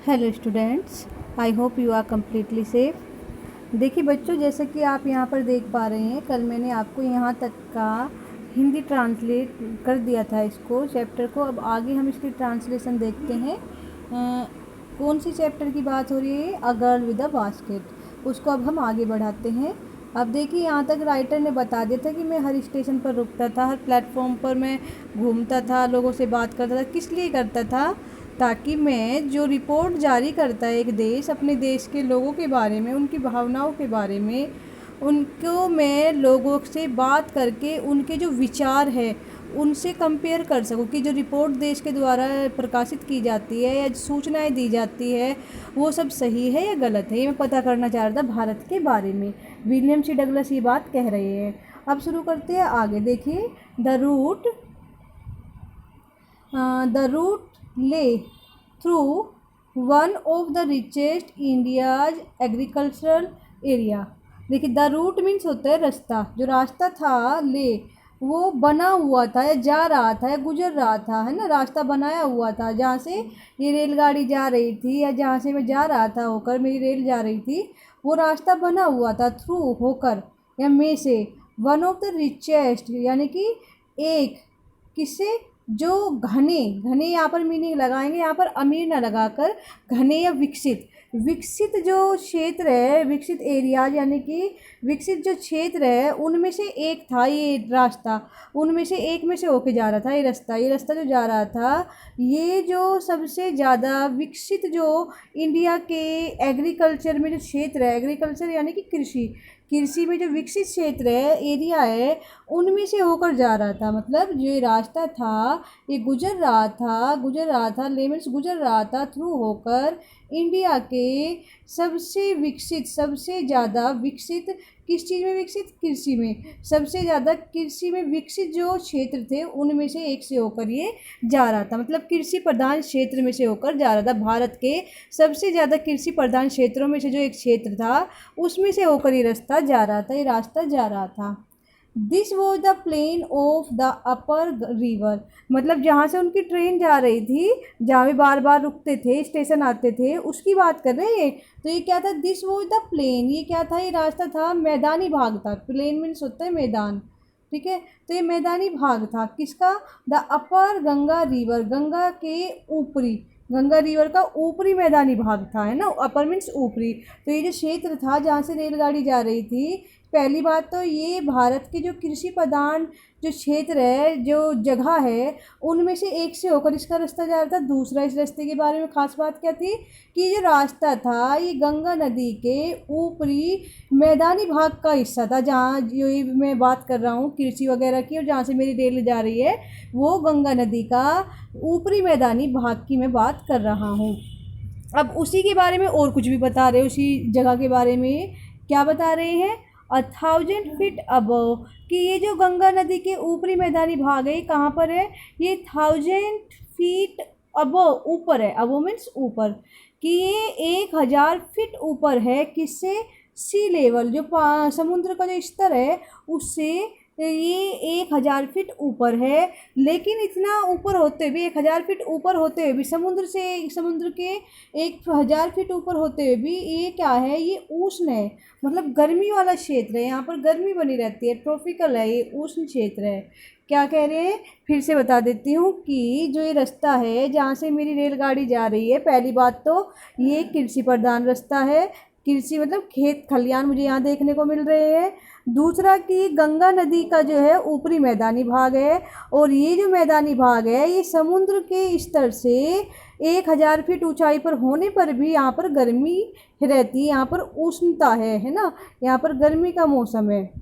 Hello students, I hope you are completely safe. देखिए बच्चों, जैसे कि आप यहाँ पर देख पा रहे हैं, कल मैंने आपको यहाँ तक का हिंदी ट्रांसलेट कर दिया था इसको चैप्टर को। अब आगे हम इसकी ट्रांसलेशन देखते हैं। कौन सी चैप्टर की बात हो रही है? A girl with a basket. उसको अब हम आगे बढ़ाते हैं। अब देखिए, यहाँ तक राइटर ने बता दिया था कि मैं हर स्टेशन पर रुकता था, हर प्लेटफॉर्म पर मैं घूमता था, लोगों से बात करता था। किस लिए करता था? ताकि मैं जो रिपोर्ट जारी करता है एक देश अपने देश के लोगों के बारे में, उनकी भावनाओं के बारे में, उनको मैं लोगों से बात करके उनके जो विचार है उनसे कंपेयर कर सकूं कि जो रिपोर्ट देश के द्वारा प्रकाशित की जाती है या सूचनाएं दी जाती है वो सब सही है या गलत है। ये मैं पता करना चाह रहा था भारत के बारे में। विलियम सी डगलस ये बात कह रहे हैं। अब शुरू करते हैं आगे। देखिए, the route lay through one of the richest India's agricultural area। देखिए, द रूट मीन्स होता है रास्ता। जो रास्ता था ले, वो बना हुआ था या जा रहा था या गुजर रहा था, है ना। रास्ता बनाया हुआ था जहाँ से ये रेलगाड़ी जा रही थी या जहाँ से मैं जा रहा था होकर, मेरी रेल जा रही थी, वो रास्ता बना हुआ था थ्रू होकर या में से। वन ऑफ द रिचेस्ट यानी कि एक, किससे? जो घने, घने यहाँ पर मीनिंग लगाएंगे, यहाँ पर अमीर ना लगाकर घने या विकसित, विकसित जो क्षेत्र है, विकसित एरियाज यानी कि विकसित जो क्षेत्र है, उनमें से एक था ये रास्ता। उनमें से एक में से होके जा रहा था ये रास्ता जो जा रहा था, ये जो सबसे ज़्यादा विकसित जो इंडिया के एग्रीकल्चर में जो क्षेत्र है, एग्रीकल्चर यानी कि कृषि, कृषि में जो विकसित क्षेत्र है, एरिया है, उनमें से होकर जा रहा था। मतलब जो ये रास्ता था ये गुजर रहा था लेमन्स गुजर रहा था थ्रू होकर इंडिया के सबसे विकसित, सबसे ज़्यादा विकसित, किस चीज़ में विकसित? कृषि में। सबसे ज़्यादा कृषि में विकसित जो क्षेत्र थे उनमें से एक से होकर ये जा रहा था। मतलब कृषि प्रधान क्षेत्र में से होकर जा रहा था। भारत के सबसे ज़्यादा कृषि प्रधान क्षेत्रों में से जो एक क्षेत्र था उसमें से होकर ये रास्ता जा रहा था, ये रास्ता जा रहा था। This was the plain of the upper river. मतलब जहाँ से उनकी ट्रेन जा रही थी, जहाँ भी बार बार रुकते थे, स्टेशन आते थे, उसकी बात कर रहे हैं। तो ये क्या था? This was the plain. ये क्या था? ये रास्ता था, मैदानी भाग था। प्लेन मीन्स होता है मैदान, ठीक है। तो ये मैदानी भाग था किसका? The upper Ganga river, Ganga के ऊपरी, गंगा रिवर का ऊपरी मैदानी भाग था, है ना। अपर मीन्स ऊपरी। तो ये जो क्षेत्र था जहाँ से रेलगाड़ी जा रही थी, पहली बात तो ये भारत के जो कृषि प्रधान जो क्षेत्र है, जो जगह है, उनमें से एक से होकर इसका रास्ता जा रहा था। दूसरा, इस रास्ते के बारे में खास बात क्या थी कि जो रास्ता था ये गंगा नदी के ऊपरी मैदानी भाग का हिस्सा था, जहाँ जो ये मैं बात कर रहा हूँ कृषि वगैरह की, और जहाँ से मेरी रेल जा रही है वो गंगा नदी का ऊपरी मैदानी भाग की मैं बात कर रहा हूँ। अब उसी के बारे में और कुछ भी बता रहे, उसी जगह के बारे में क्या बता रहे हैं? 1000 फीट अबव, कि ये जो गंगा नदी के ऊपरी मैदानी भाग है ये कहाँ पर है? ये 1000 फीट अबव, ऊपर है। अबव मीन्स ऊपर, कि ये 1000 फीट ऊपर है। किससे? सी लेवल, जो समुद्र का जो स्तर है उससे ये 1000 फीट ऊपर है। लेकिन इतना ऊपर होते भी, 1000 फीट ऊपर होते हुए भी, समुद्र से, समुद्र के 1000 फीट ऊपर होते हुए भी ये क्या है? ये उष्ण है। मतलब गर्मी वाला क्षेत्र है, यहाँ पर गर्मी बनी रहती है, ट्रॉपिकल है, ये उष्ण क्षेत्र है। क्या कह रहे हैं? फिर से बता देती हूँ कि जो ये रास्ता है जहाँ से मेरी रेलगाड़ी जा रही है, पहली बात तो ये कृषि प्रधान रास्ता है। कृषि मतलब खेत खलियान मुझे यहाँ देखने को मिल रहे हैं। दूसरा कि गंगा नदी का जो है ऊपरी मैदानी भाग है, और ये जो मैदानी भाग है ये समुद्र के स्तर से 1000 फीट ऊंचाई पर होने पर भी यहाँ पर गर्मी रहती है, यहाँ पर उष्णता है ना, यहाँ पर गर्मी का मौसम है।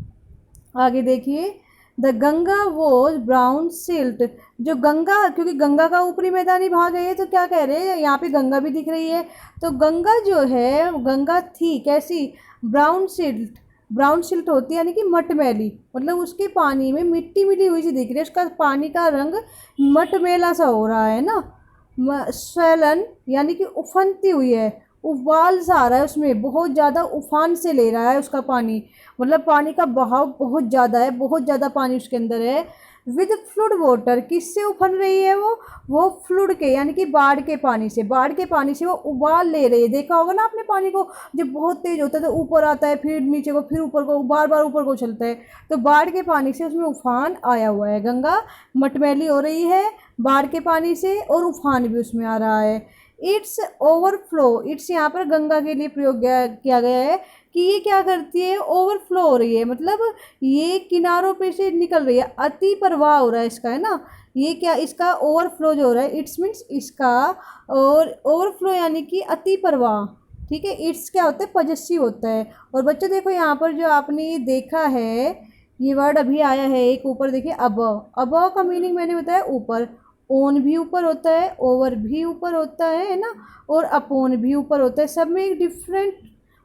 आगे देखिए, the Ganga was brown silt. जो गंगा, क्योंकि गंगा का ऊपरी मैदानी भाग है, तो क्या कह रहे हैं, यहाँ पे गंगा भी दिख रही है। तो गंगा जो है, गंगा थी कैसी? Brown silt. ब्राउन सिल्ट होती है यानी कि मटमैली, मतलब उसके पानी में मिट्टी मिली हुई सी दिख रही है, उसका पानी का रंग मटमैला सा हो रहा है ना। स्वैलन यानी कि उफनती हुई है, उबाल सा आ रहा है उसमें, बहुत ज़्यादा उफान से ले रहा है उसका पानी, मतलब पानी का बहाव बहुत ज़्यादा है, बहुत ज़्यादा पानी उसके अंदर है। विद फ्लूड वाटर, किससे उफन रही है वो फ्लूड के यानी कि बाढ़ के पानी से, बाढ़ के पानी से वो उबाल ले रही है। देखा होगा ना आपने पानी को, जब बहुत तेज होता है तो ऊपर आता है, फिर नीचे को, फिर ऊपर को, बार बार ऊपर को चलता है, तो बाढ़ के पानी से उसमें उफान आया हुआ है। गंगा मटमैली हो रही है बाढ़ के पानी से और उफान भी उसमें आ रहा है। इट्स ओवरफ्लो, इट्स यहाँ पर गंगा के लिए प्रयोग किया गया है कि ये क्या करती है, ओवरफ्लो हो रही है, मतलब ये किनारों पे से निकल रही है, अति प्रवाह हो रहा है इसका, है ना। ये क्या, इसका ओवरफ्लो जो हो रहा है, इट्स मीन्स इसका, और ओवरफ्लो यानी कि अति प्रवाह, ठीक है। इट्स क्या होता है, पजेसिव होता है। और बच्चों देखो यहाँ पर जो आपने ये देखा है, ये वर्ड अभी आया है एक ऊपर, देखिए अबव, अबव का मीनिंग मैंने बताया ऊपर, ओन भी ऊपर होता है, ओवर भी ऊपर होता है ना, और अपोन भी ऊपर होता है, सब में एक डिफरेंट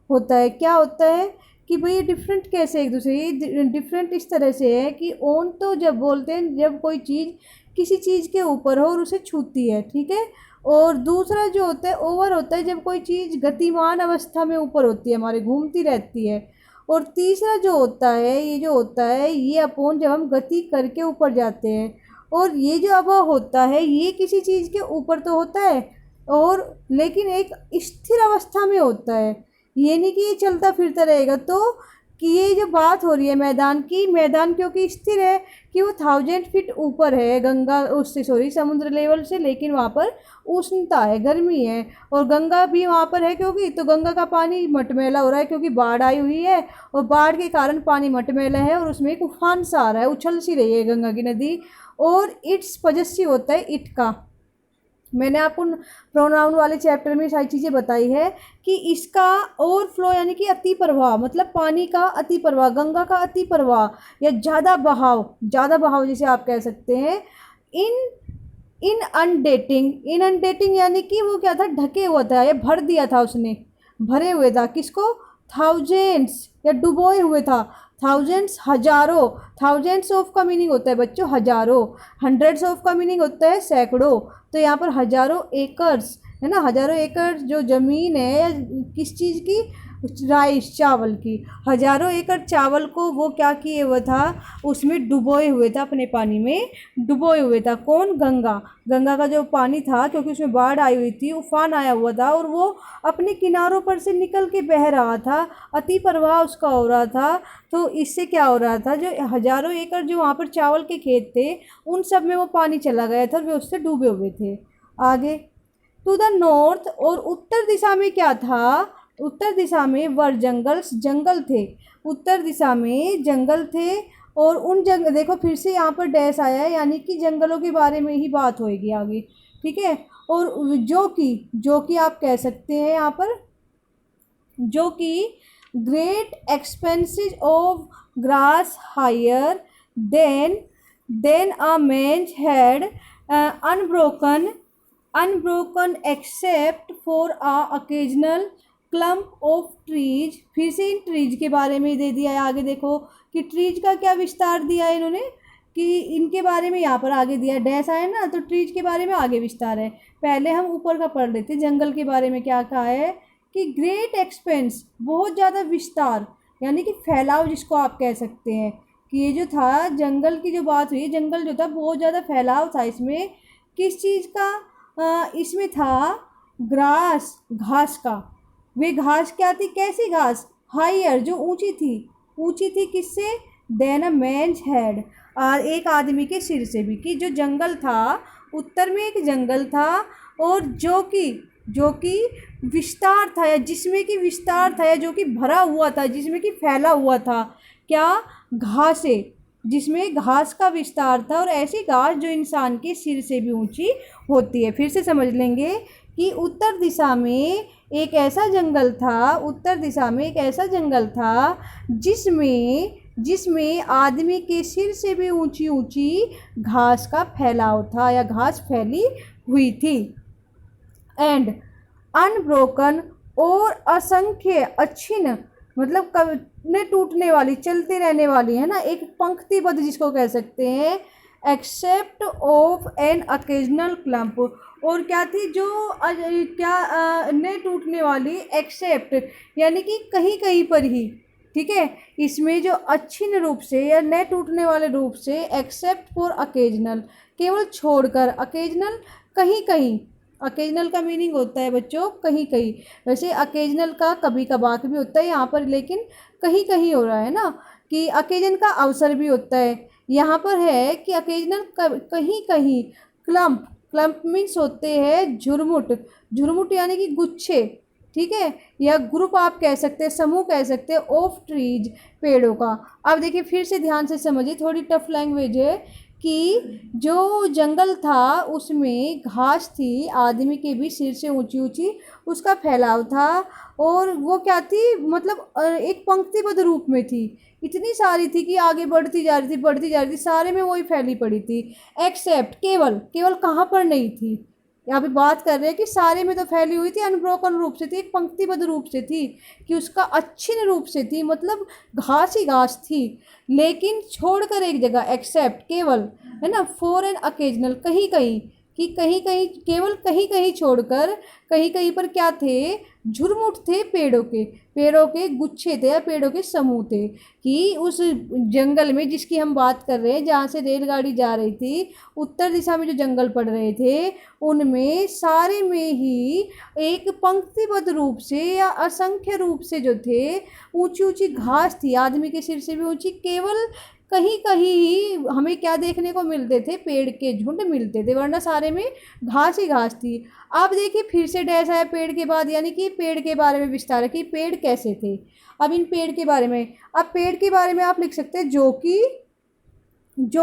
होता है। क्या होता है कि भाई ये डिफरेंट कैसे एक दूसरे, ये डिफरेंट इस तरह से है कि ओन तो जब बोलते हैं जब कोई चीज़ किसी चीज़ के ऊपर हो और उसे छूती है, ठीक है। और दूसरा जो होता है ओवर होता है जब कोई चीज़ गतिमान अवस्था में ऊपर होती है, हमारे घूमती रहती है। और तीसरा जो होता है, ये जो होता है ये अपोन, जब हम गति करके ऊपर जाते हैं। और ये जो अब होता है ये किसी चीज़ के ऊपर तो होता है, और लेकिन एक स्थिर अवस्था में होता है, ये नहीं कि ये चलता फिरता रहेगा। तो कि ये जो बात हो रही है मैदान की, मैदान क्योंकि स्थिर है कि वो 1000 फीट ऊपर है गंगा उससे, सॉरी समुद्र लेवल से, लेकिन वहाँ पर उष्णता है, गर्मी है। और गंगा भी वहाँ पर है क्योंकि, तो गंगा का पानी मटमैला हो रहा है क्योंकि बाढ़ आई हुई है, और बाढ़ के कारण पानी मटमैला है और उसमें एक उफान सा आ रहा है, उछल सी रही है गंगा की नदी। और इट्स पजेसिव होता है इट का, मैंने आपको प्रोनाउन वाले चैप्टर में सारी चीज़ें बताई है कि इसका ओवरफ्लो यानी कि अति प्रवाह, मतलब पानी का अति प्रवाह, गंगा का अति प्रवाह या ज़्यादा बहाव, ज़्यादा बहाव जिसे आप कह सकते हैं। इन इनअंडेटिंग यानी कि वो क्या था, ढके हुआ था या भर दिया था उसने, भरे हुए था किसको, थाउजेंड्स, या डुबोए हुए था, थाउजेंड्स हजारों, थाउजेंड्स ऑफ का मीनिंग होता है बच्चों हजारों, हंड्रेड्स ऑफ का मीनिंग होता है सैकड़ों। तो यहाँ पर हजारों एकर्स, है ना, हजारों एकड़ जो ज़मीन है या किस चीज़ की, राइस चावल की, हजारों एकड़ चावल को वो क्या किए हुआ था, उसमें डुबोए हुए था, अपने पानी में डुबोए हुए था। कौन, गंगा, गंगा का जो पानी था क्योंकि उसमें बाढ़ आई हुई थी, उफान आया हुआ था और वो अपने किनारों पर से निकल के बह रहा था, अति प्रवाह उसका हो रहा था। तो इससे क्या हो रहा था, जो हजारों एकड़ जो वहाँ पर चावल के खेत थे उन सब में वो पानी चला गया था और वे उससे डूबे हुए थे। आगे, टू द नॉर्थ, और उत्तर दिशा में क्या था, उत्तर दिशा में वर जंगल्स, जंगल थे, उत्तर दिशा में जंगल थे। और उन जंगल, देखो फिर से यहाँ पर डैश आया है यानी कि जंगलों के बारे में ही बात होएगी आगे, ठीक है। और जो कि आप कह सकते हैं यहाँ पर, जो कि great expanses of grass higher than a man's head, unbroken except for a occasional clump of trees. फिर से इन ट्रीज के बारे में दे दिया है आगे, देखो कि ट्रीज का क्या विस्तार दिया है इन्होंने, कि इनके बारे में यहाँ पर आगे दिया, डैश आया ना, तो ट्रीज के बारे में आगे विस्तार है। पहले हम ऊपर का पढ़ लेते, जंगल के बारे में क्या कहा है कि ग्रेट एक्सपेंस, बहुत ज़्यादा विस्तार यानी कि फैलाव जिसको आप कह सकते हैं, कि ये जो था जंगल की जो बात हुई, जंगल जो था बहुत ज़्यादा फैलाव था इसमें, किस चीज़ का, इसमें था ग्रास, घास का। वे घास क्या थी, कैसी घास, हायर, जो ऊंची थी किससे, देन अ मैंस हेड, एक आदमी के सिर से भी, कि जो जंगल था उत्तर में एक जंगल था और जो कि विस्तार था, या जिसमें कि विस्तार था, या जो कि भरा हुआ था, जिसमें कि फैला हुआ था, क्या, घासे, जिसमें घास का विस्तार था, और ऐसी घास जो इंसान के सिर से भी ऊंची होती है। फिर से समझ लेंगे कि उत्तर दिशा में एक ऐसा जंगल था, उत्तर दिशा में एक ऐसा जंगल था जिसमें आदमी के सिर से भी ऊंची ऊंची घास का फैलाव था या घास फैली हुई थी। एंड अनब्रोकन, और असंख्य, अच्छिन्न मतलब कभी टूटने वाली, चलते रहने वाली, है ना, एक पंक्तिबद्ध जिसको कह सकते हैं, except of an occasional clump, और क्या थी, जो क्या ने टूटने वाली, एक्सेप्ट यानी कि कहीं कहीं पर ही, ठीक है। इसमें जो अच्छिन्न रूप से या न टूटने वाले रूप से, एक्सेप्ट फॉर अकेजनल, केवल छोड़कर, अकेजनल कहीं कहीं, अकेजनल का मीनिंग होता है बच्चों कहीं कहीं, वैसे अकेजनल का कभी कभार भी होता है यहाँ पर, लेकिन कहीं कहीं हो रहा है ना, कि अकेजन का अवसर भी होता है। यहाँ पर है कि अकेजनल कहीं कहीं, क्लम्प, क्लम्प मीन्स होते हैं झुरमुट, झुरमुट यानी कि गुच्छे, ठीक है, या ग्रुप आप कह सकते हैं, समूह कह सकते हैं, ऑफ ट्रीज, पेड़ों का। अब देखिए फिर से ध्यान से समझिए, थोड़ी टफ लैंग्वेज है, कि जो जंगल था उसमें घास थी, आदमी के भी सिर से ऊंची ऊंची उसका फैलाव था, और वो क्या थी, मतलब एक पंक्तिबद्ध रूप में थी, इतनी सारी थी कि आगे बढ़ती जा रही थी, बढ़ती जा रही थी, सारे में वही फैली पड़ी थी। एक्सेप्ट, केवल, केवल कहाँ पर नहीं थी, यहाँ पे बात कर रहे हैं कि सारे में तो फैली हुई थी, अनब्रोकन रूप से थी, एक पंक्तिबद्ध रूप से थी, कि उसका अच्छिन्न रूप से थी, मतलब घास ही घास थी, लेकिन छोड़कर एक जगह, एक्सेप्ट केवल, है ना, फॉर एन अकेजनल कहीं कहीं, कि कहीं कहीं, केवल कहीं कहीं छोड़कर, कहीं कहीं पर क्या थे, झुरमुट थे पेड़ों के, पेड़ों के गुच्छे थे या पेड़ों के समूह थे, कि उस जंगल में जिसकी हम बात कर रहे हैं, जहाँ से रेलगाड़ी जा रही थी, उत्तर दिशा में जो जंगल पड़ रहे थे, उनमें सारे में ही एक पंक्तिबद्ध रूप से या असंख्य रूप से जो थे, ऊंची ऊंची घास थी, आदमी के सिर से भी ऊंची, केवल कहीं कहीं ही हमें क्या देखने को मिलते थे, पेड़ के झुंड मिलते थे, वरना सारे में घास ही घास थी। अब देखिए फिर से डैश आया पेड़ के बाद, यानी कि पेड़ के बारे में विस्तार है कि पेड़ कैसे थे। अब इन पेड़ के बारे में, अब पेड़ के बारे में आप लिख सकते हैं जो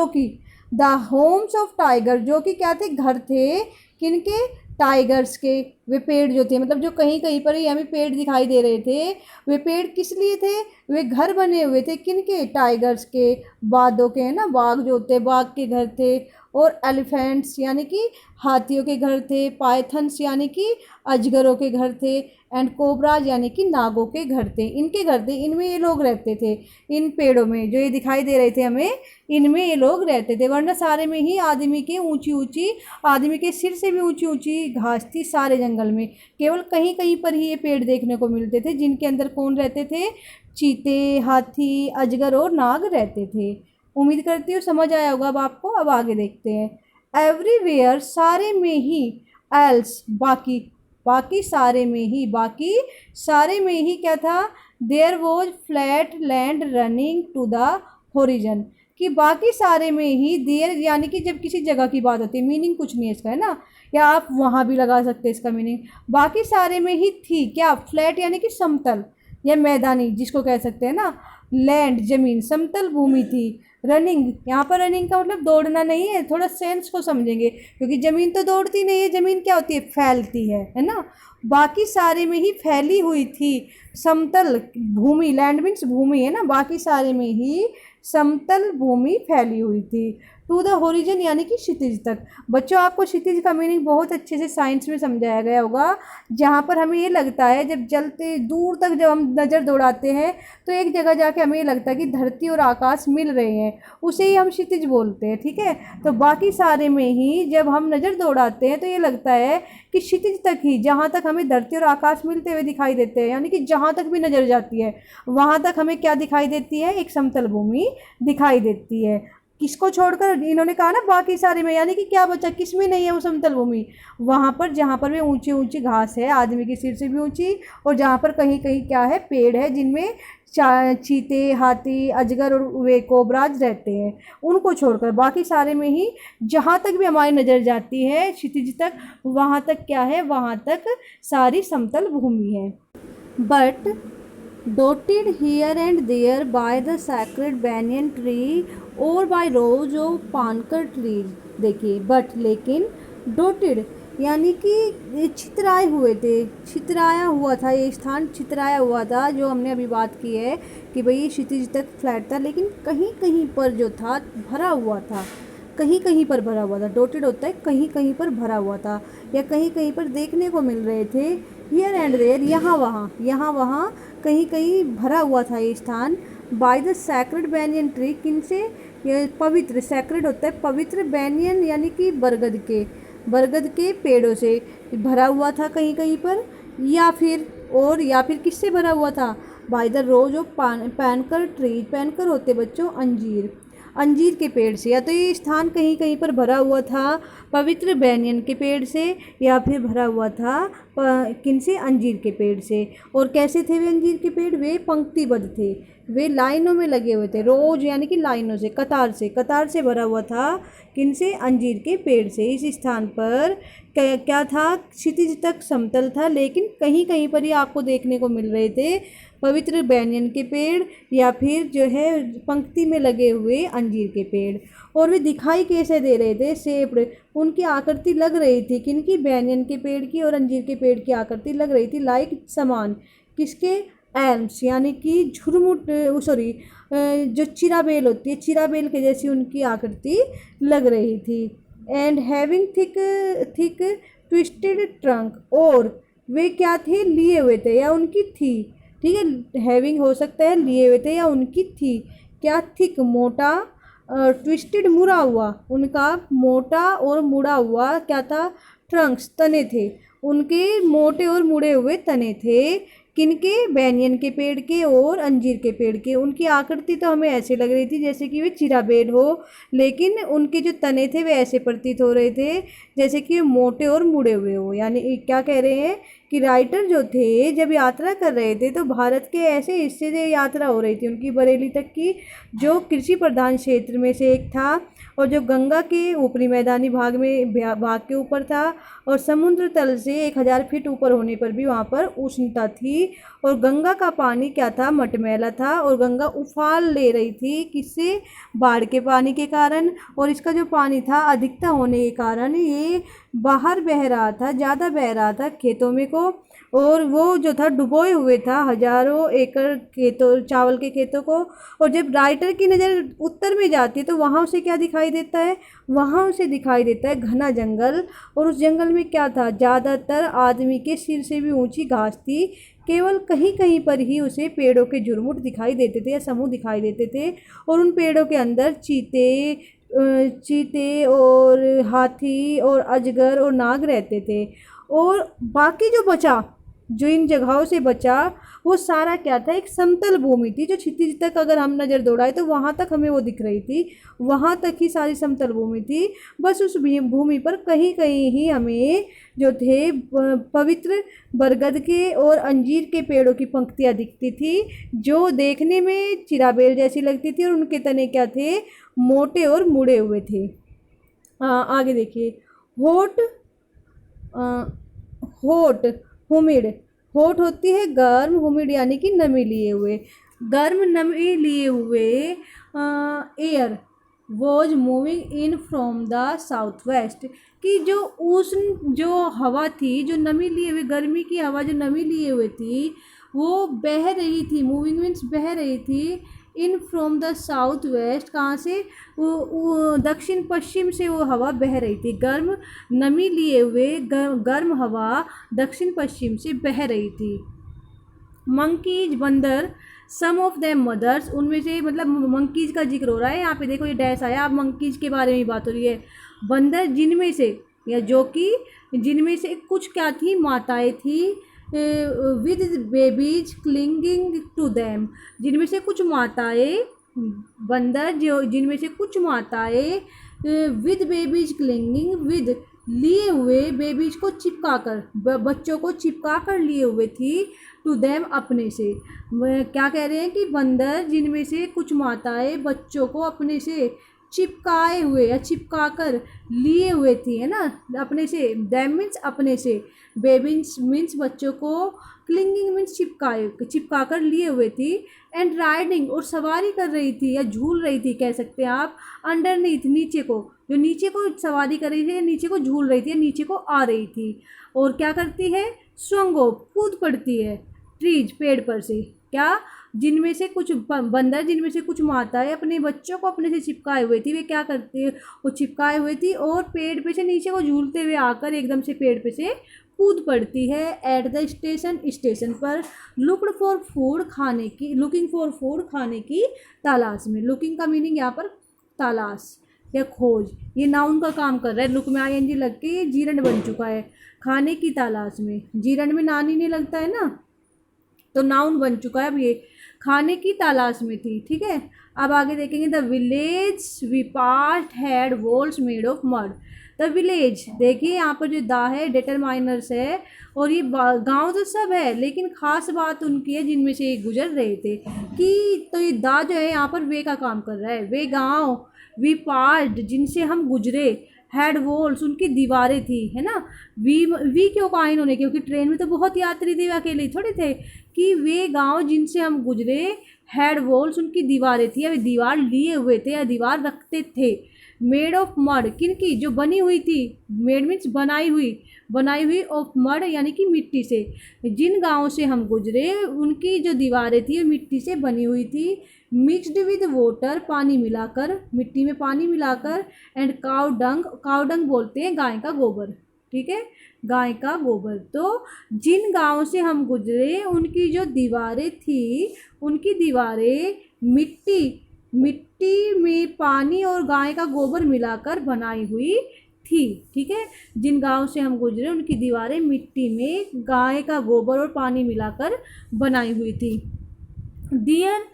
कि द होम्स ऑफ टाइगर, जो कि क्या थे, घर थे, किनके, टाइगर्स के। वे पेड़ जो थे, मतलब जो कहीं कहीं पर ही हमें पेड़ दिखाई दे रहे थे, वे पेड़ किस लिए थे, वे घर बने हुए थे, किनके, टाइगर्स के, बाघों के, है ना, बाघ जो होते हैं, बाघ के घर थे, और एलिफेंट्स यानी कि हाथियों के घर थे, पाइथन्स यानी कि अजगरों के घर थे, एंड कोबराज यानी कि नागों के घर थे, इनके घर थे, इनमें ये लोग रहते थे, इन पेड़ों में जो ये दिखाई दे रहे थे हमें, इनमें ये लोग रहते थे, वरना सारे में ही आदमी के ऊंची ऊंची, आदमी के सिर से भी ऊंची ऊंची घास थी सारे जंगल में, केवल कहीं कहीं पर ही ये पेड़ देखने को मिलते थे, जिनके अंदर कौन रहते थे, चीते, हाथी, अजगर और नाग रहते थे। उम्मीद करती हूँ समझ आया होगा अब आपको। अब आगे देखते हैं। एवरीवेयर, सारे में ही, एल्स, बाकी, बाकी सारे में ही, बाकी सारे में ही क्या था, there was flat land running to the horizon, कि बाकी सारे में ही, देयर यानी कि जब किसी जगह की बात होती है, मीनिंग कुछ नहीं है इसका, है ना, या आप वहाँ भी लगा सकते हैं इसका मीनिंग। बाकी सारे में ही थी क्या, फ्लैट यानी कि समतल या मैदानी जिसको कह सकते हैं ना, लैंड जमीन, समतल भूमि थी। रनिंग, यहाँ पर रनिंग का मतलब दौड़ना नहीं है, थोड़ा सेंस को समझेंगे, क्योंकि ज़मीन तो दौड़ती नहीं है, ज़मीन क्या होती है, फैलती है ना। बाकी सारे में ही फैली हुई थी, समतल भूमि, लैंड मीन्स भूमि, है ना, बाकी सारे में ही समतल भूमि फैली हुई थी। टू द होरिजन यानी कि क्षितिज तक। बच्चों आपको क्षितिज का मीनिंग बहुत अच्छे से साइंस में समझाया गया होगा, जहाँ पर हमें ये लगता है जब चलते दूर तक जब हम नज़र दौड़ाते हैं तो एक जगह जाके हमें ये लगता है कि धरती और आकाश मिल रहे हैं, उसे ही हम क्षितिज बोलते हैं, ठीक है। तो बाकी सारे में ही जब हम नज़र दौड़ाते हैं तो ये लगता है कि क्षितिज तक ही, जहाँ तक हमें धरती और आकाश मिलते हुए दिखाई देते हैं, यानी कि जहाँ तक भी नज़र जाती है वहाँ तक हमें क्या दिखाई देती है, एक समतल भूमि दिखाई देती है। किसको छोड़कर, इन्होंने कहा ना बाकी सारे में, यानी कि क्या बचा, किस में नहीं है वो समतल भूमि, वहाँ पर जहाँ पर वे ऊंची ऊंची घास है, आदमी के सिर से भी ऊंची, और जहाँ पर कहीं कहीं क्या है, पेड़ है, जिनमें चीते, हाथी, अजगर और वे कोबराज रहते हैं, उनको छोड़कर बाकी सारे में ही जहाँ तक भी हमारी नज़र जाती है क्षितिज तक, वहाँ तक क्या है, वहाँ तक सारी समतल भूमि है। But dotted here and there by the sacred banyan tree or by rows of Pankar trees। देखिए बट, लेकिन, dotted यानी कि छितराए हुए थे, छितराया हुआ था, ये स्थान छितराया हुआ था, जो हमने अभी बात की है कि भाई क्षितिज तक फ्लैट था, लेकिन कहीं कहीं पर जो था भरा हुआ था, कहीं कहीं पर भरा हुआ था। डॉटेड होता है कहीं कहीं पर भरा हुआ था, या कहीं कहीं पर देखने को मिल रहे थे, हियर एंड देयर, यहाँ वहाँ कहीं कहीं भरा हुआ था ये स्थान। By the sacred banyan tree, किन से, ये पवित्र, सैक्रेड होता है पवित्र, बैनियन यानी कि बरगद के पेड़ों से भरा हुआ था कहीं कहीं पर, या फिर किससे भरा हुआ था, बाय द रोज ऑफ पैनकर ट्री, पैनकर होते बच्चों अंजीर, अंजीर के पेड़ से। या तो ये स्थान कहीं कहीं पर भरा हुआ था पवित्र बैंयन के पेड़ से, या फिर भरा हुआ था किन से, अंजीर के पेड़ से। और कैसे थे वे अंजीर के पेड़, वे पंक्तिबद्ध थे, वे लाइनों में लगे हुए थे, रोज यानी कि लाइनों से, कतार से भरा हुआ था किन से, अंजीर के पेड़ से। इस स्थान पर क्या था, क्षितिज तक समतल था, लेकिन कहीं कहीं पर ये आपको देखने को मिल रहे थे पवित्र बैंयन के पेड़, या फिर जो है पंक्ति में लगे हुए अंजीर के पेड़। और वे दिखाई कैसे दे रहे थे, शेप्ड, उनकी आकृति लग रही थी किनकी, बैंयन के पेड़ की और अंजीर के पेड़ की आकृति लग रही थी लाइक समान, किसके, एल्म्स यानी कि झुरमुट, सॉरी जो चिराबेल होती है, चिराबेल के जैसी उनकी आकृति लग रही थी। And having thick twisted trunk, और वे क्या थे, लिए हुए थे या उनकी थी, ठीक है, हैविंग हो सकता है लिए हुए थे या उनकी थी, क्या, थिक मोटा, ट्विस्टेड मुड़ा हुआ, उनका मोटा और मुड़ा हुआ क्या था, ट्रंक्स तने थे, उनके मोटे और मुड़े हुए तने थे, किनके, बैंयन के पेड़ के और अंजीर के पेड़ के। उनकी आकृति तो हमें ऐसे लग रही थी जैसे कि वे चिराबेल हो, लेकिन उनके जो तने थे वे ऐसे प्रतीत हो रहे थे जैसे कि वे मोटे और मुड़े हुए हो। यानी क्या कह रहे हैं कि राइटर जो थे जब यात्रा कर रहे थे तो भारत के ऐसे हिस्से से यात्रा हो रही थी उनकी, बरेली तक की, जो कृषि प्रधान क्षेत्र में से एक था और जो गंगा के ऊपरी मैदानी भाग के ऊपर था, और समुद्र तल से 1000 फीट ऊपर होने पर भी वहाँ पर उष्णता थी, और गंगा का पानी क्या था, मटमैला था, और गंगा उफाल ले रही थी किससे, बाढ़ के पानी के कारण, और इसका जो पानी था अधिकता होने के कारण ये बाहर बह रहा था, ज़्यादा बह रहा था खेतों में को, और वो जो था डुबोए हुए था हजारों एकड़ खेतों, चावल के खेतों को। और जब राइटर की नज़र उत्तर में जाती है तो वहाँ उसे क्या दिखाई देता है, वहाँ उसे दिखाई देता है घना जंगल, और उस जंगल में क्या था, ज़्यादातर आदमी के सिर से भी ऊंची घास थी, केवल कहीं कहीं पर ही उसे पेड़ों के झुरमुट दिखाई देते थे या समूह दिखाई देते थे, और उन पेड़ों के अंदर चीते और हाथी और अजगर और नाग रहते थे। और बाकी जो बचा, जो इन जगहों से बचा, वो सारा क्या था, एक समतल भूमि थी जो क्षितिज तक अगर हम नज़र दौड़ाए तो वहाँ तक हमें वो दिख रही थी, वहाँ तक ही सारी समतल भूमि थी। बस उस भूमि पर कहीं कहीं ही हमें जो थे पवित्र बरगद के और अंजीर के पेड़ों की पंक्तियाँ दिखती थी, जो देखने में चिराबेल जैसी लगती थी, और उनके तने क्या थे, मोटे और मुड़े हुए थे। आगे देखिए, होट होट हुमिड, होट होती है गर्म, हुमिड यानी कि नमी लिए हुए, गर्म नमी लिए हुए air was moving in from the south west, कि जो उष्ण जो हवा थी, जो नमी लिए हुए, गर्मी की हवा जो नमी लिए हुए थी वो बह रही थी, मूविंग मीन्स बह रही थी, in from the south west, कहाँ से, वो दक्षिण पश्चिम से वो हवा बह रही थी, गर्म नमी लिए हुए गर्म हवा दक्षिण पश्चिम से बह रही थी। मंकीज, बंदर, सम ऑफ देम मदर्स, उनमें से, मतलब मंकीज का जिक्र हो रहा है यहाँ पे, देखो ये डैश आया, अब मंकीज के बारे में बात हो रही है। बंदर जिनमें से, या जो कि जिनमें से कुछ क्या थी, माताएं थी, with babies clinging to them, जिनमें से कुछ माताएं, बंदर जो जिनमें से कुछ माताएं विद बेबीज क्लिंगिंग, विद लिए हुए, बेबीज को चिपका कर, बच्चों को चिपका कर लिए हुए थी, टू देम अपने से। क्या कह रहे हैं कि बंदर जिनमें से कुछ माताएं बच्चों को अपने से चिपकाए हुए या चिपका कर लिए हुए थी, है ना, अपने से, दैम मीन्स अपने से, बेबीज मीन्स बच्चों को, क्लिंगिंग मीन्स चिपका कर लिए हुए थी, एंड राइडिंग और सवारी कर रही थी या झूल रही थी कह सकते हैं आप, अंडरनीथ नीचे को, जो नीचे को सवारी कर रही थी या नीचे को झूल रही थी या नीचे को आ रही थी। और क्या करती है, स्वंगो कूद पड़ती है, ट्रीज पेड़ पर से, क्या, जिनमें से कुछ बंदर, जिनमें से कुछ माताएं अपने बच्चों को अपने से चिपकाए हुए थी, वे क्या करती, वो चिपकाए हुए थी और पेड़ पे से नीचे को झूलते हुए आकर एकदम से पेड़ पे से कूद पड़ती है। एट द स्टेशन, स्टेशन पर, लुकिंग फॉर फूड खाने की तलाश में, लुकिंग का मीनिंग यहाँ पर तलाश या खोज, ये नाउन का काम कर रहा है, लुक में आईएनजी लग के ये जीरंड बन चुका है, खाने की तलाश में, जीरंड में नानी नहीं लगता है ना, तो नाउन बन चुका है अब ये, खाने की तलाश में थी। ठीक है, अब आगे देखेंगे the village we passed had walls made of mud. The village, देखिए यहाँ पर जो दा है डिटरमाइनर्स है, और ये गांव तो सब है लेकिन खास बात उनकी है जिनमें से ये गुजर रहे थे कि, तो ये दा जो है यहाँ पर वे का काम कर रहा है। वे गांव, वी पास्ट जिनसे हम गुजरे, हैड वॉल्स उनकी दीवारें थी, है ना। वी क्यों कहा इन्होंने, क्योंकि ट्रेन में तो बहुत यात्री थे, अकेले थोड़े थे। कि वे गांव जिनसे हम गुजरे, हैड वॉल्स उनकी दीवारें थी, या दीवार लिए हुए थे या दीवार रखते थे। मेड ऑफ मड, किन की, जो बनी हुई थी, मेड मीन्स बनाई हुई ऑफ मड यानी कि मिट्टी से। जिन गाँव से हम गुजरे उनकी जो दीवारें थी वो मिट्टी से बनी हुई थी। मिक्सड विद वाटर, पानी मिलाकर, मिट्टी में पानी मिलाकर। एंड काउ डंग बोलते हैं गाय का गोबर। ठीक है, गाय का गोबर। तो जिन गाँव से हम गुजरे उनकी जो दीवारें थी, उनकी दीवारें मिट्टी में पानी और गाय का गोबर मिलाकर बनाई हुई थी। ठीक है, जिन गांव से हम गुजरे उनकी दीवारें मिट्टी में गाय का गोबर और पानी मिलाकर बनाई हुई थी। Their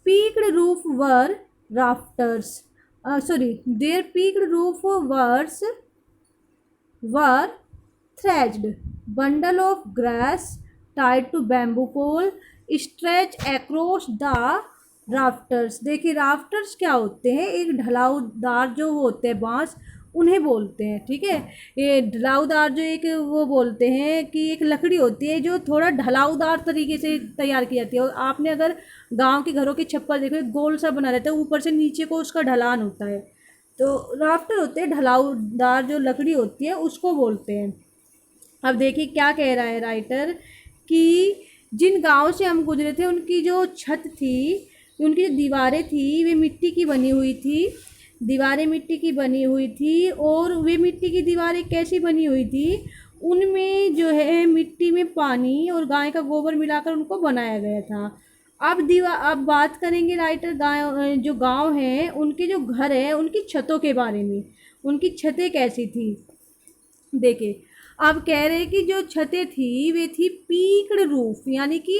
peaked roof were rafters, their peaked roof were thatched, bundle of grass tied to bamboo pole stretch across the rafters. देखिए राफ्टर्स क्या होते हैं, एक ढलाऊदार जो होते हैं बांस, उन्हें बोलते हैं। ठीक है, ये ढलाऊदार जो एक वो बोलते हैं कि एक लकड़ी होती है जो थोड़ा ढलाऊदार तरीके से तैयार की जाती है। और आपने अगर गांव के घरों के छप्पर देखो, एक गोल सा बना रहता है, ऊपर से नीचे को उसका ढलान होता है। तो राफ्टर होते हैं ढलाऊदार जो लकड़ी होती है उसको बोलते हैं। अब देखिए क्या कह रहा है राइटर कि जिन गांव से हम गुजरे थे उनकी जो छत थी, उनकी जो दीवारें थी वे मिट्टी की बनी हुई थी, दीवारें मिट्टी की बनी हुई थी। और वे मिट्टी की दीवारें कैसी बनी हुई थी, उनमें जो है मिट्टी में पानी और गाय का गोबर मिलाकर उनको बनाया गया था। अब बात करेंगे राइटर जो गांव हैं उनके जो घर है उनकी छतों के बारे में, उनकी छतें कैसी थी। देखिए अब कह रहे हैं कि जो छतें थी वे थी पीक्ड रूफ, यानी कि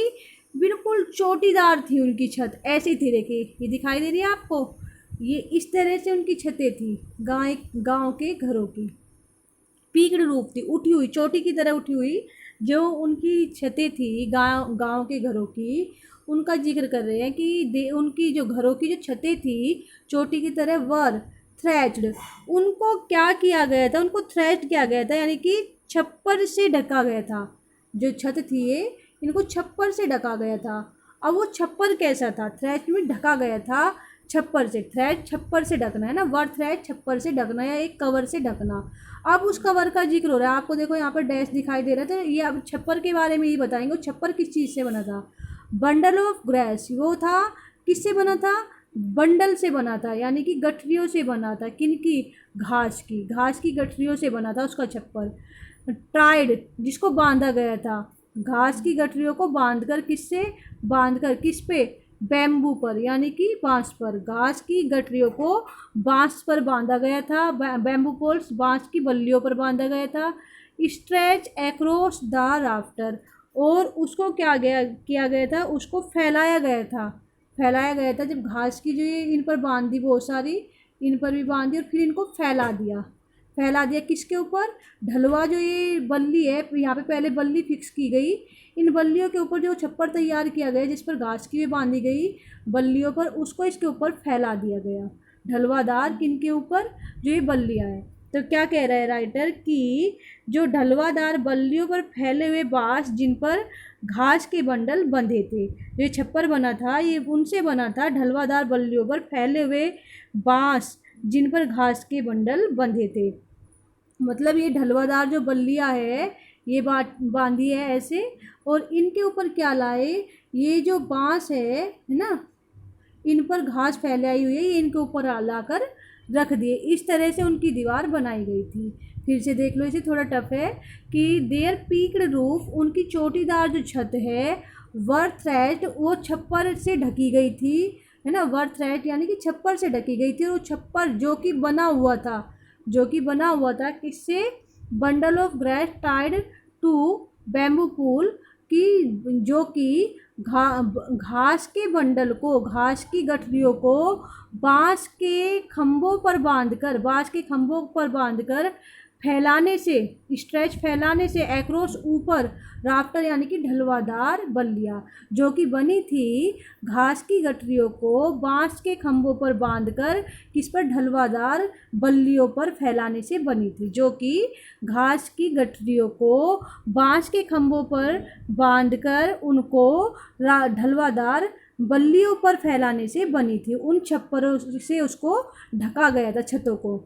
बिल्कुल चोटीदार थी उनकी छत, ऐसी थी। देखिए ये दिखाई दे रही है आपको, ये इस तरह से उनकी छतें थी गांव के घरों की। पीक्ड रूफ थी, उठी हुई, चोटी की तरह उठी हुई जो उनकी छतें थी गांव के घरों की, उनका जिक्र कर रहे हैं कि उनकी जो घरों की जो छतें थी चोटी की तरह वर थ्रेच्ड, उनको क्या किया गया था, उनको थ्रेच्ड किया गया था, यानी कि छप्पर से ढका गया था। जो छत थी ये, इनको छप्पर से ढका गया था। अब वो छप्पर कैसा था, थ्रेच में ढका गया था छप्पर से। थ्रेच छप्पर से ढकना है ना, वर थ्रेच छप्पर से ढकना या एक कवर से ढकना। अब उस कवर का जिक्र हो रहा है, आपको देखो यहाँ पर डैश दिखाई दे रहा है, तो ये अब छप्पर के बारे में ही बताएंगे। छप्पर किस चीज़ से बना था, बंडल ऑफ ग्रास, वो था किससे बना था, बंडल से बना था, यानी कि गठरियों से बना था। किनकी, घास की गठरियों से बना था उसका छप्पर। टाइड, जिसको बांधा गया था, घास की गठरियों को बांधकर, किस पे, बैम्बू पर, यानी कि बांस पर। घास की गठरियों को बांस पर बांधा गया था, बैम्बू पोल्स बांस की बल्लियों पर बांधा गया था। स्ट्रेच अक्रॉस द राफ्टर, और उसको किया गया था, उसको फैलाया गया था। जब घास की जो ये इन पर बांधी, बहुत सारी इन पर भी बांधी, और फिर इनको फैला दिया किसके ऊपर, ढलवा जो ये बल्ली है, यहाँ पे पहले बल्ली फिक्स की गई, इन बल्लियों के ऊपर जो छप्पर तैयार किया गया जिस पर घास की भी बांधी गई बल्लियों पर, उसको इसके ऊपर फैला दिया गया, ढलवादार किनके ऊपर, जो ये बल्लियाँ हैं। तो क्या कह रहा है राइटर कि जो ढलवादार बल्लियों पर फैले हुए बाँस जिन पर घास के बंडल बंधे थे, जो छप्पर बना था ये उनसे बना था, ढलवादार बल्लियों पर फैले हुए बाँस जिन पर घास के बंडल बंधे थे। मतलब ये ढलवादार जो बल्लियाँ है ये बांधी है ऐसे, और इनके ऊपर क्या लाए, ये जो बाँस है ना, इन पर घास फैलाई हुई है, ये इनके ऊपर लाकर रख दिए। इस तरह से उनकी दीवार बनाई गई थी। फिर से देख लो, इसे थोड़ा टफ है कि देयर पीक्ड रूफ, उनकी चोटीदार जो छत है, वर थ्रेट, वो छप्पर से ढकी गई थी, है ना। वर थ्रेट यानी कि छप्पर से ढकी गई थी, और छप्पर जो कि बना हुआ था किससे, bundle of grass tied to bamboo pole की, जो कि घास के बंडल को, घास की गठरियों को बांस के खंभों पर बांधकर फैलाने से, स्ट्रेच फैलाने से एक्रॉस ऊपर राफ्टर यानी कि ढलवादार बल्लियाँ जो कि बनी थी घास की गठरियों को बांस के खंभों पर बांधकर किस पर, ढलवादार बल्लियों पर फैलाने से बनी थी, जो कि घास की गठरियों को बांस के खंभों पर बांधकर उनको ढलवादार बल्लियों पर फैलाने से बनी थी। उन छप्परों से उसको ढका गया था, छतों को।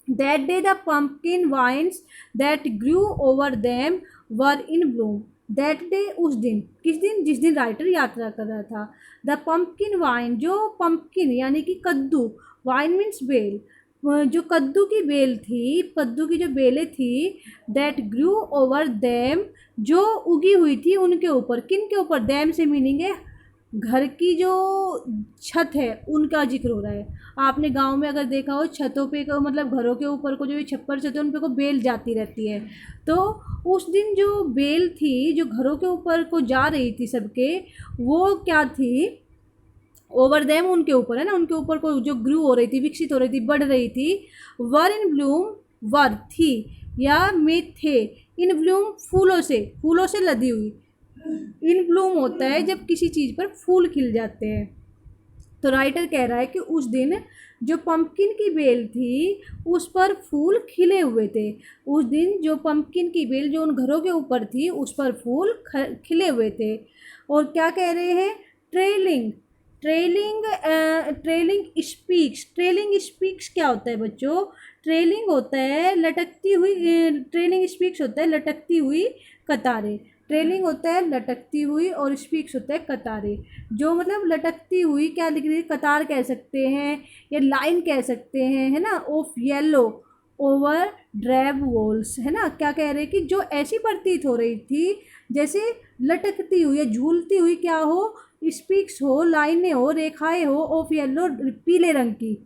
That day the pumpkin vines that grew over them were in bloom. That day, उस दिन, किस दिन, जिस दिन राइटर यात्रा कर रहा था। The pumpkin vine, जो pumpkin यानी कि कद्दू, vine means बेल, जो कद्दू की बेल थी, कद्दू की जो बेलें थी, that grew over them, जो उगी हुई थी उनके ऊपर, किन के ऊपर, them से मीनिंग है घर की जो छत है उनका जिक्र हो रहा है। आपने गांव में अगर देखा हो छतों पे को, मतलब घरों के ऊपर को जो ये छप्पर छत है उन पे को बेल जाती रहती है, तो उस दिन जो बेल थी जो घरों के ऊपर को जा रही थी सबके, वो क्या थी, ओवर देम उनके ऊपर, है ना, उनके ऊपर को जो ग्रू हो रही थी, विकसित हो रही थी, बढ़ रही थी। वर इन ब्लूम, वर थी या में थे, इन ब्लूम फूलों से लदी हुई। इन ब्लूम होता है जब किसी चीज़ पर फूल खिल जाते हैं। तो राइटर कह रहा है कि उस दिन जो पंपकिन की बेल थी उस पर फूल खिले हुए थे। उस दिन जो पंपकिन की बेल जो उन घरों के ऊपर थी उस पर फूल खिले हुए थे। और क्या कह रहे हैं, ट्रेलिंग ट्रेलिंग स्पीक्स क्या होता है बच्चों, ट्रेलिंग होता है लटकती हुई, ट्रेलिंग स्पीक्स होता है लटकती हुई कतारें। ट्रेलिंग होता है लटकती हुई और स्पीक्स होता है कतारें। जो मतलब लटकती हुई क्या लिख रही है, कतार कह सकते हैं या लाइन कह सकते हैं, है ना, of yellow over drab walls, है ना। क्या कह रहे हैं कि जो ऐसी प्रतीत हो रही थी जैसे लटकती हुई या झूलती हुई क्या हो, स्पीक्स हो, लाइनें हो, रेखाएं हो, ऑफ येलो पीले रंग की,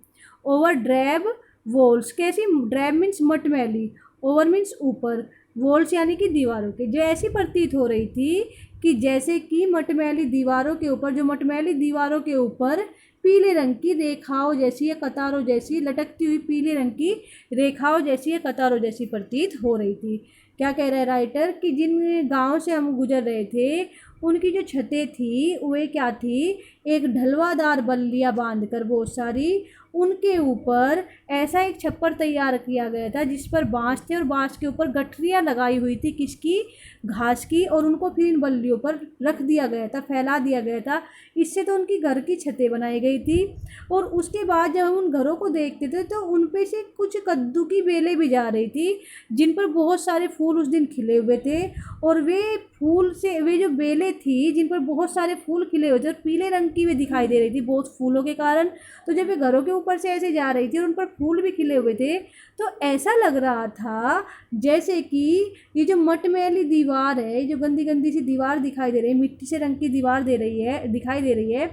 ओवर ड्रैब वॉल्स, कैसी, ड्रैब मीन्स मटमैली, ओवर मीन्स ऊपर, वॉल्स यानी कि दीवारों के, जो ऐसी प्रतीत हो रही थी कि जैसे कि मटमैली दीवारों के ऊपर, जो मटमैली दीवारों के ऊपर पीले रंग की रेखाओं जैसी या कतारों जैसी, लटकती हुई पीले रंग की रेखाओं जैसी या कतारों जैसी प्रतीत हो रही थी। क्या कह रहा है राइटर कि जिन गांव से हम गुजर रहे थे उनकी जो छतें थी वे क्या थी, एक ढलवादार बल्लियाँ बांधकर बहुत सारी उनके ऊपर ऐसा एक छप्पर तैयार किया गया था जिस पर बांस थे और बांस के ऊपर गठरियाँ लगाई हुई थी, किसकी, घास की, और उनको फिर इन बल्लियों पर रख दिया गया था, फैला दिया गया था। इससे तो उनकी घर की छतें बनाई गई थी। और उसके बाद जब हम उन घरों को देखते थे तो उन पे से कुछ कद्दू की बेलें भी जा रही थी जिन पर बहुत सारे फूल उस दिन खिले हुए थे। और वे फूल से, वे जो बेलें थी जिन पर बहुत सारे फूल खिले हुए थे और पीले रंग की वे दिखाई दे रही थी बहुत फूलों के कारण, तो जब वे घरों के ऊपर से ऐसे जा रही थी और उन पर फूल भी खिले हुए थे तो ऐसा लग रहा था जैसे कि ये जो मटमैली दीवार है, जो गंदी गंदी सी दीवार दिखाई दे रही है, मिट्टी से रंग की दीवार दिखाई दे रही है,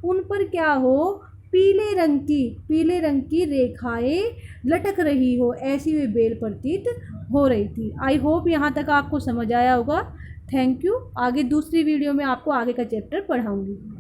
उन पर क्या हो, पीले रंग की रेखाएं लटक रही हो, ऐसी वे बेल प्रतीत हो रही थी। आई होप यहाँ तक आपको समझ आया होगा। Thank you. आगे दूसरी वीडियो में आपको आगे का चैप्टर पढ़ाऊँगी।